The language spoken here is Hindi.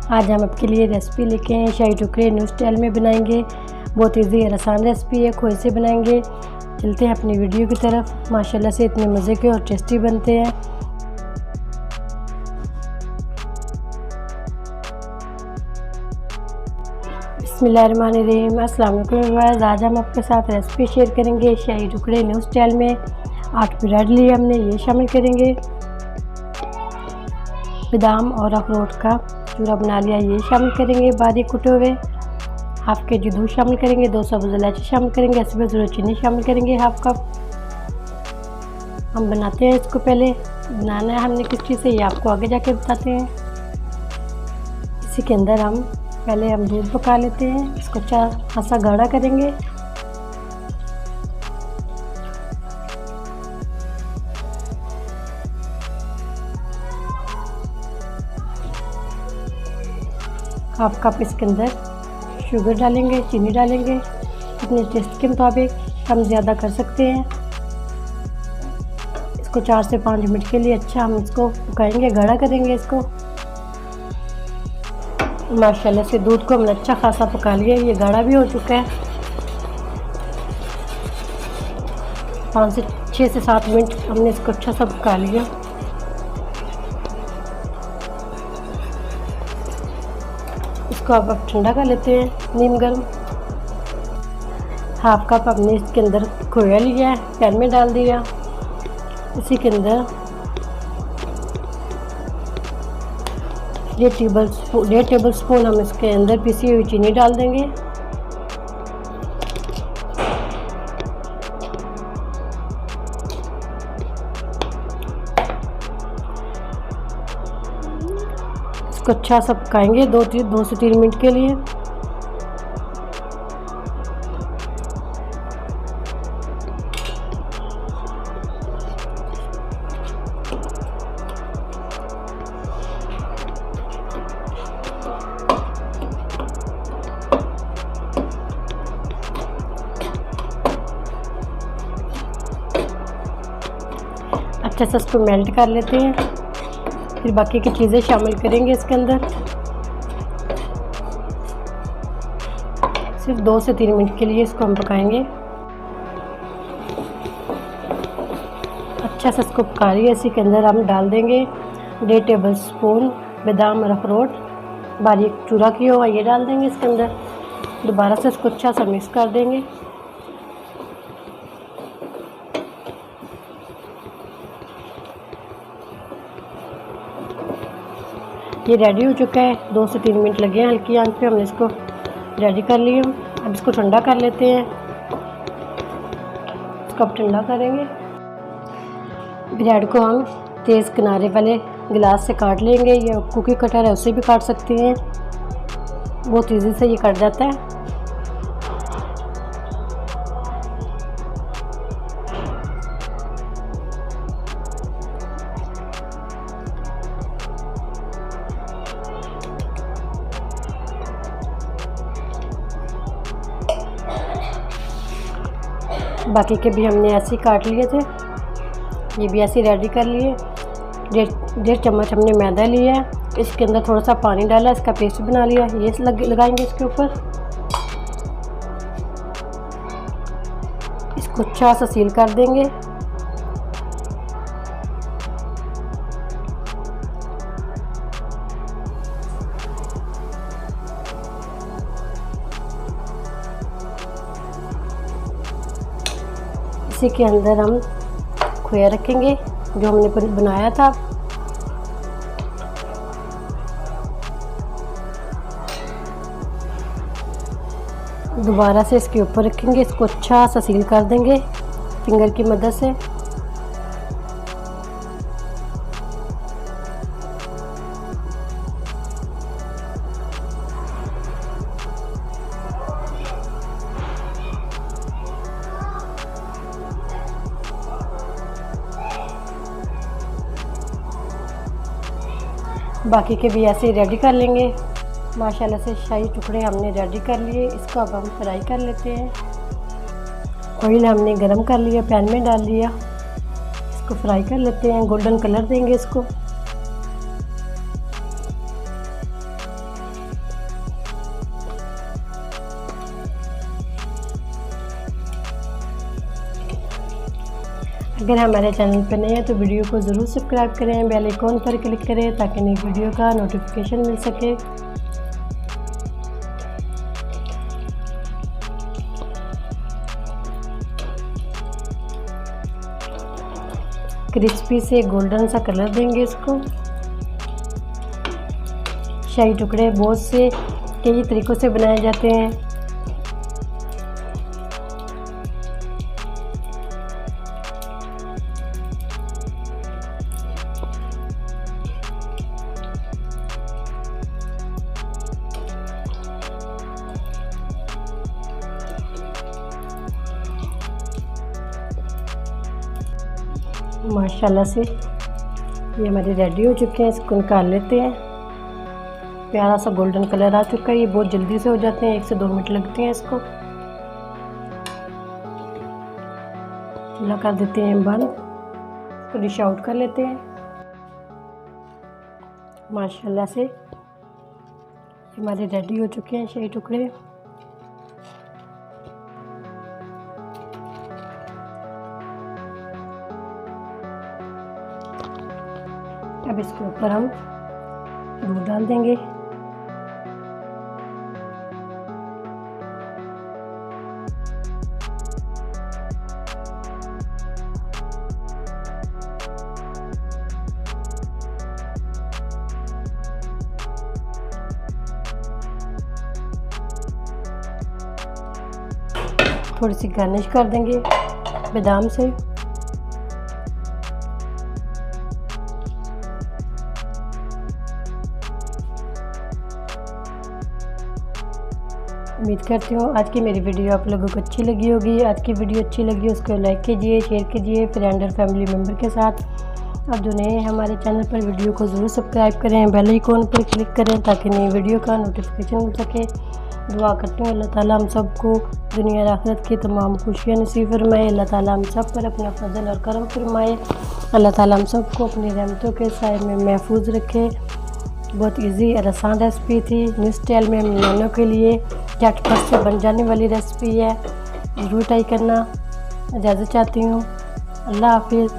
आज हम आपके लिए रेसिपी लेके आए हैं शाही टुकड़े न्यू स्टाइल में बनाएंगे। बहुत इजी और आसान रेसिपी है, खोए से बनाएंगे। चलते हैं अपनी वीडियो की तरफ। माशाल्लाह से इतने मज़े के और टेस्टी बनते हैं। बिस्मिल्लाहिर्रहमानिर्रहीम। अस्सलाम वालेकुम। आज हम आपके साथ रेसिपी शेयर करेंगे शाही टुकड़े न्यू स्टाइल में। 8 ब्रेड लिए हमने, ये शामिल करेंगे। बादाम और अखरोट का चूरा बना लिया, ये शामिल करेंगे बारीक कुटे हुए। हाफ के जी दूध शामिल करेंगे। 2 सब्ज़ इलायची शामिल करेंगे। इसमें ज़रूर चीनी शामिल करेंगे, हाफ कप। हम बनाते हैं इसको, पहले बनाना है हमने किस चीज़ से, ये आपको आगे जाके बताते हैं। इसी के अंदर हम पहले दूध पका लेते हैं। इसको खासा गाढ़ा करेंगे। हाफ कप इसके अंदर शुगर डालेंगे, चीनी डालेंगे अपने टेस्ट के मुताबिक, कम ज़्यादा कर सकते हैं। इसको 4 से 5 मिनट के लिए अच्छा हम इसको पकाएंगे, गाढ़ा करेंगे इसको। माशाल्लाह से दूध को हमने अच्छा खासा पका लिया, ये गाढ़ा भी हो चुका है। 6 से 7 मिनट हमने इसको अच्छा सा पका लिया। इसको अब ठंडा कर लेते हैं नीम गर्म। हाफ कप हमने इसके अंदर खोया लिया है, पैन में डाल दिया। इसी के अंदर 1.5 टेबल स्पून हम इसके अंदर पिसी हुई चीनी डाल देंगे। इसको अच्छा सा पकाएंगे 2 से 3 मिनट के लिए। अच्छा से इसको मेल्ट कर लेते हैं, फिर बाकी की चीज़ें शामिल करेंगे इसके अंदर। सिर्फ 2 से 3 मिनट के लिए इसको हम पकाएंगे। अच्छा से इसको पका लिया। इसी के अंदर हम डाल देंगे 1.5 टेबल स्पून बादाम और अखरोट बारीक चूरा किया हुआ, ये डाल देंगे इसके अंदर। दोबारा से इसको अच्छा सा मिक्स कर देंगे। ये रेडी हो चुका है। 2 से 3 मिनट लगे हैं, हल्की आंच पे हमने इसको रेडी कर लिया। अब इसको ठंडा कर लेते हैं। इसको अब ठंडा करेंगे। ब्रेड को हम तेज़ किनारे वाले गिलास से काट लेंगे, या कुकी कटर है उससे भी काट सकते हैं, बहुत ईजी से ये कट जाता है। बाकी के भी हमने ऐसे ही काट लिए थे, ये भी ऐसे रेडी कर लिए। 1.5 चम्मच हमने मैदा लिया है, इसके अंदर थोड़ा सा पानी डाला, इसका पेस्ट बना लिया, ये लगाएंगे इसके ऊपर। इसको अच्छा सा सील कर देंगे। इसी के अंदर हम खोया रखेंगे जो हमने बनाया था। दोबारा से इसके ऊपर रखेंगे, इसको अच्छा सा सील कर देंगे फिंगर की मदद से। बाकी के भी ऐसे ही रेडी कर लेंगे। माशाल्लाह से शाही टुकड़े हमने रेडी कर लिए। इसको अब हम फ्राई कर लेते हैं। ऑयल हमने गरम कर लिया, पैन में डाल लिया, इसको फ्राई कर लेते हैं, गोल्डन कलर देंगे इसको। अगर हमारे चैनल पर नए हैं तो वीडियो को ज़रूर सब्सक्राइब करें, बेल आइकॉन पर क्लिक करें ताकि नई वीडियो का नोटिफिकेशन मिल सके। क्रिस्पी से गोल्डन सा कलर देंगे इसको। शाही टुकड़े बहुत से कई तरीक़ों से बनाए जाते हैं। माशाल्लाह से ये हमारे रेडी हो चुके हैं। इसको निकाल लेते हैं। प्यारा सा गोल्डन कलर आ चुका है। ये बहुत जल्दी से हो जाते हैं, 1 से 2 मिनट लगते हैं इसको। चूल्हा कर देते हैं बंद, इसको डिश आउट कर लेते हैं। माशाल्लाह से हमारे रेडी हो चुके हैं शाही टुकड़े। अब इसके ऊपर हम दूध डाल देंगे। थोड़ी सी गार्निश कर देंगे बादाम से। उम्मीद करती हूँ आज की मेरी वीडियो आप लोगों को अच्छी लगी होगी। आज की वीडियो अच्छी लगी उसको लाइक कीजिए, शेयर कीजिए फ्रेंड और फैमिली मेम्बर के साथ। और जो नए हैं हमारे चैनल पर वीडियो को ज़रूर सब्सक्राइब करें, बेल आइकॉन पर क्लिक करें ताकि नई वीडियो का नोटिफिकेशन मिल सके। दुआ करती हूँ अल्लाह ताला हम सबको दुनिया और आखिरत की तमाम खुशियाँ नसीब फरमाए। अल्लाह ताला हम सब पर अपना फजल और करम फरमाए। अल्लाह ताला हम सबको अपनी रहमतों के साए में महफूज रखे। बहुत इजी और आसान रेसिपी थी, न्यू स्टाइल में मेहमानों के लिए झटपट से बन जाने वाली रेसिपी है। ज़रूर ट्राई करना। इजाज़त चाहती हूँ। अल्लाह हाफिज़।